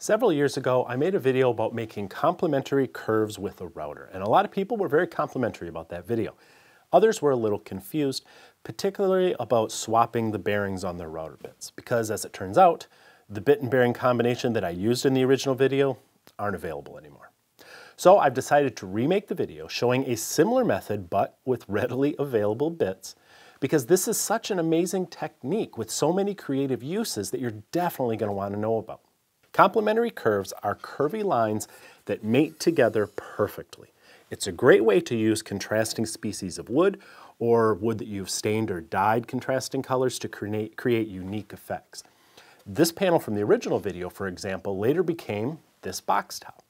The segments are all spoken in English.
Several years ago, I made a video about making complementary curves with a router, and a lot of people were very complimentary about that video. Others were a little confused, particularly about swapping the bearings on their router bits, because as it turns out, the bit and bearing combination that I used in the original video aren't available anymore. So I've decided to remake the video showing a similar method but with readily available bits, because this is such an amazing technique with so many creative uses that you're definitely going to want to know about. Complementary curves are curvy lines that mate together perfectly. It's a great way to use contrasting species of wood or wood that you've stained or dyed contrasting colors to create unique effects. This panel from the original video, for example, later became this box top.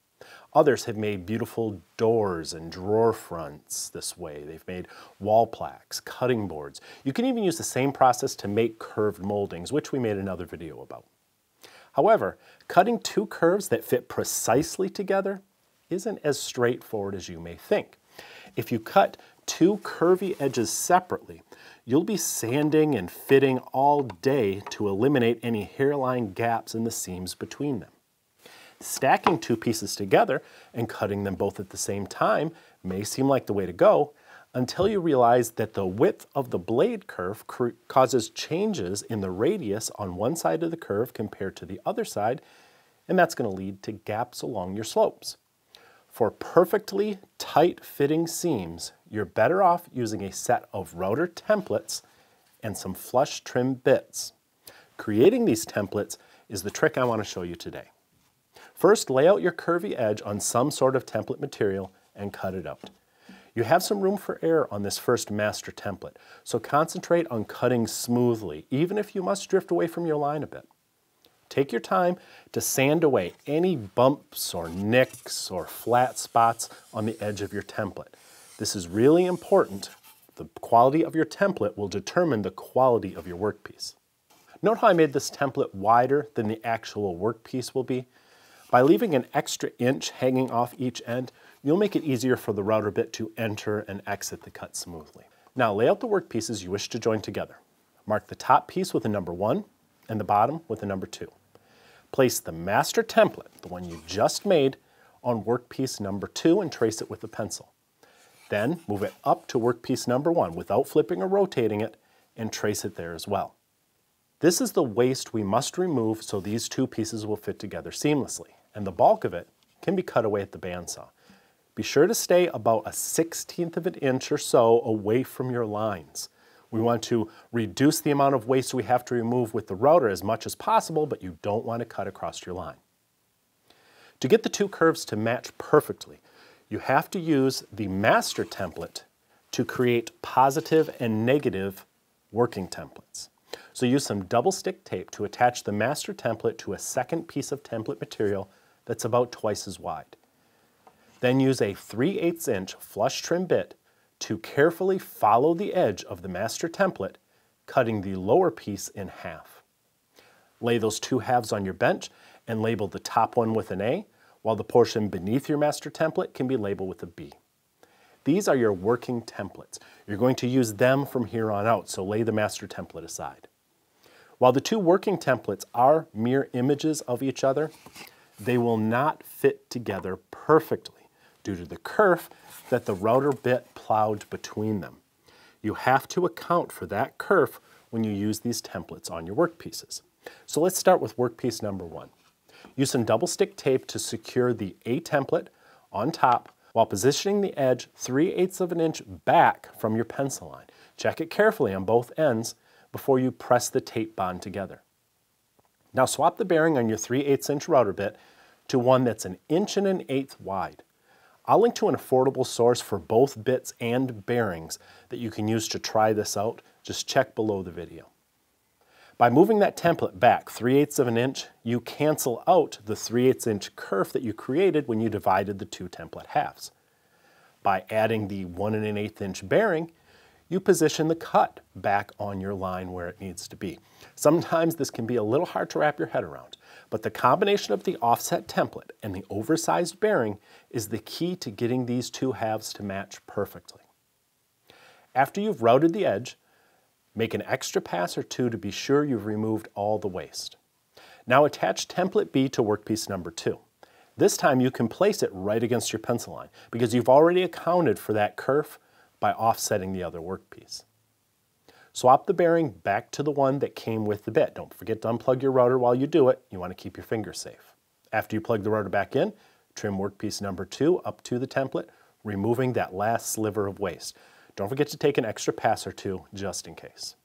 Others have made beautiful doors and drawer fronts this way. They've made wall plaques, cutting boards. You can even use the same process to make curved moldings, which we made another video about. However, cutting two curves that fit precisely together isn't as straightforward as you may think. If you cut two curvy edges separately, you'll be sanding and fitting all day to eliminate any hairline gaps in the seams between them. Stacking two pieces together and cutting them both at the same time may seem like the way to go, until you realize that the width of the blade curve causes changes in the radius on one side of the curve compared to the other side, and that's going to lead to gaps along your slopes. For perfectly tight-fitting seams, you're better off using a set of router templates and some flush trim bits. Creating these templates is the trick I want to show you today. First, lay out your curvy edge on some sort of template material and cut it out. You have some room for error on this first master template, so concentrate on cutting smoothly, even if you must drift away from your line a bit. Take your time to sand away any bumps or nicks or flat spots on the edge of your template. This is really important. The quality of your template will determine the quality of your workpiece. Note how I made this template wider than the actual workpiece will be? By leaving an extra inch hanging off each end, you'll make it easier for the router bit to enter and exit the cut smoothly. Now lay out the workpieces you wish to join together. Mark the top piece with a number 1 and the bottom with a number 2. Place the master template, the one you just made, on workpiece number 2 and trace it with a pencil. Then move it up to workpiece number 1 without flipping or rotating it and trace it there as well. This is the waste we must remove so these two pieces will fit together seamlessly, and the bulk of it can be cut away at the bandsaw. Be sure to stay about 1/16 of an inch or so away from your lines. We want to reduce the amount of waste we have to remove with the router as much as possible, but you don't want to cut across your line. To get the two curves to match perfectly, you have to use the master template to create positive and negative working templates. So use some double stick tape to attach the master template to a second piece of template material that's about twice as wide. Then use a 3/8 inch flush trim bit to carefully follow the edge of the master template, cutting the lower piece in half. Lay those two halves on your bench and label the top one with an A, while the portion beneath your master template can be labeled with a B. These are your working templates. You're going to use them from here on out, so lay the master template aside. While the two working templates are mirror images of each other, they will not fit together perfectly due to the kerf that the router bit plowed between them. You have to account for that kerf when you use these templates on your workpieces. So let's start with workpiece number 1. Use some double stick tape to secure the A template on top while positioning the edge 3/8 of an inch back from your pencil line. Check it carefully on both ends before you press the tape bond together. Now swap the bearing on your 3/8 inch router bit to one that's 1 1/8 wide. I'll link to an affordable source for both bits and bearings that you can use to try this out. Just check below the video. By moving that template back 3/8 of an inch, you cancel out the 3/8 inch kerf that you created when you divided the two template halves. By adding the 1 1/8 inch bearing, you position the cut back on your line where it needs to be. Sometimes this can be a little hard to wrap your head around, but the combination of the offset template and the oversized bearing is the key to getting these two halves to match perfectly. After you've routed the edge, make an extra pass or two to be sure you've removed all the waste. Now attach template B to workpiece number 2. This time you can place it right against your pencil line because you've already accounted for that kerf by offsetting the other workpiece. Swap the bearing back to the one that came with the bit. Don't forget to unplug your router while you do it. You want to keep your fingers safe. After you plug the router back in, trim workpiece number 2 up to the template, removing that last sliver of waste. Don't forget to take an extra pass or two just in case.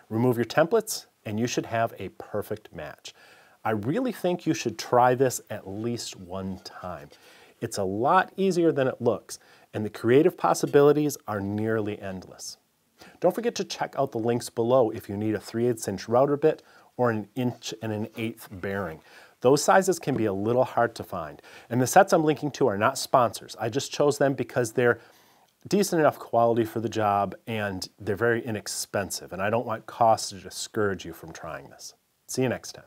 Remove your templates and you should have a perfect match. I really think you should try this at least one time. It's a lot easier than it looks, and the creative possibilities are nearly endless. Don't forget to check out the links below if you need a 3/8 inch router bit or an 1 1/8 bearing. Those sizes can be a little hard to find, and the sets I'm linking to are not sponsors. I just chose them because they're decent enough quality for the job and they're very inexpensive, and I don't want costs to discourage you from trying this. See you next time.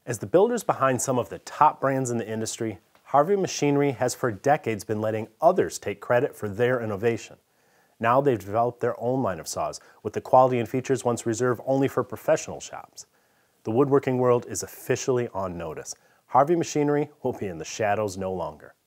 As the builders behind some of the top brands in the industry, Harvey Machinery has for decades been letting others take credit for their innovation. Now they've developed their own line of saws with the quality and features once reserved only for professional shops. The woodworking world is officially on notice. Harvey Machinery will be in the shadows no longer.